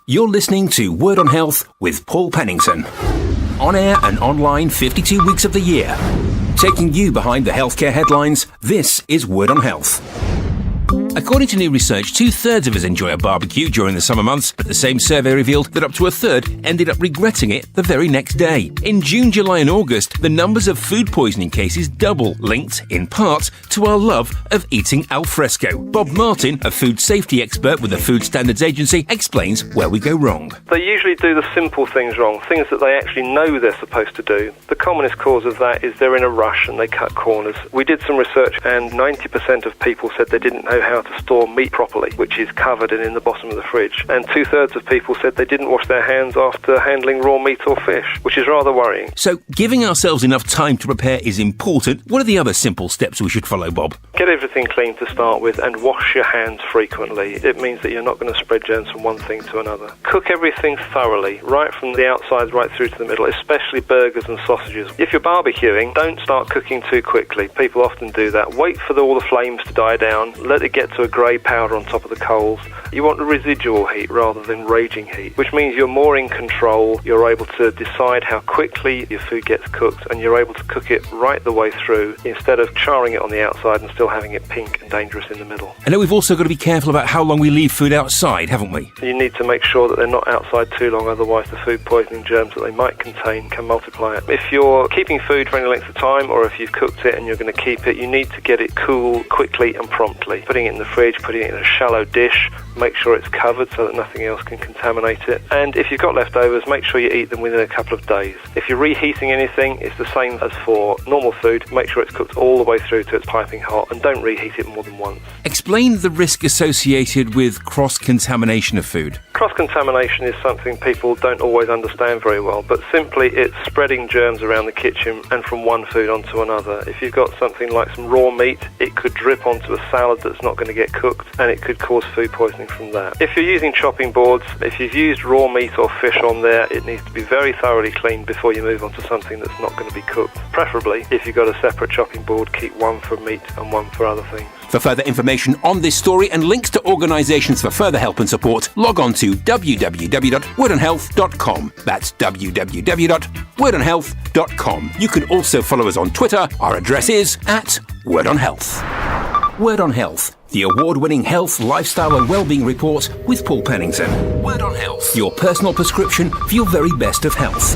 You're listening to Word on Health with Paul Pennington. On air and online 52 weeks of the year. Taking you behind the healthcare headlines, this is Word on Health. According to new research, 2/3 of us enjoy a barbecue during the summer months, but the same survey revealed that up to a third ended up regretting it the very next day. In June, July and August, the numbers of food poisoning cases double, linked, in part, to our love of eating al fresco. Bob Martin, a food safety expert with the Food Standards Agency, explains where we go wrong. They usually do the simple things wrong, things that they actually know they're supposed to do. The commonest cause of that is they're in a rush and they cut corners. We did some research and 90% of people said they didn't know how to store meat properly, which is covered and in the bottom of the fridge. And 2/3 of people said they didn't wash their hands after handling raw meat or fish, which is rather worrying. So, giving ourselves enough time to prepare is important. What are the other simple steps we should follow, Bob? Get everything clean to start with and wash your hands frequently. It means that you're not going to spread germs from one thing to another. Cook everything thoroughly, right from the outside right through to the middle, especially burgers and sausages. If you're barbecuing, don't start cooking too quickly. People often do that. Wait for all the flames to die down. Let it get to a grey powder on top of the coals. You want a residual heat rather than raging heat, which means you're more in control. You're able to decide how quickly your food gets cooked, and you're able to cook it right the way through instead of charring it on the outside and still having it pink and dangerous in the middle. I know we've also got to be careful about how long we leave food outside, haven't we? You need to make sure that they're not outside too long, otherwise the food poisoning germs that they might contain can multiply it. If you're keeping food for any length of time, or if you've cooked it and you're going to keep it, you need to get it cool quickly and promptly. Putting it in the fridge, putting it in a shallow dish, make sure it's covered so that nothing else can contaminate it. And if you've got leftovers, make sure you eat them within a couple of days. If you're reheating anything, it's the same as for normal food. Make sure it's cooked all the way through to it's piping hot, and don't reheat it more than once. Explain the risk associated with cross-contamination of food. Cross-contamination is something people don't always understand very well, but simply it's spreading germs around the kitchen and from one food onto another. If you've got something like some raw meat, it could drip onto a salad that's not going to get cooked, and it could cause food poisoning from that. If you're using chopping boards, if you've used raw meat or fish on there, it needs to be very thoroughly cleaned before you move on to something that's not going to be cooked. Preferably, if you've got a separate chopping board, keep one for meat and one for other things. For further information on this story and links to organisations for further help and support, log on to www.wordonhealth.com. That's www.wordonhealth.com. You can also follow us on Twitter. Our address is @WordOnHealth. Word on Health, the award-winning health, lifestyle and wellbeing report with Paul Pennington. Word on Health, your personal prescription for your very best of health.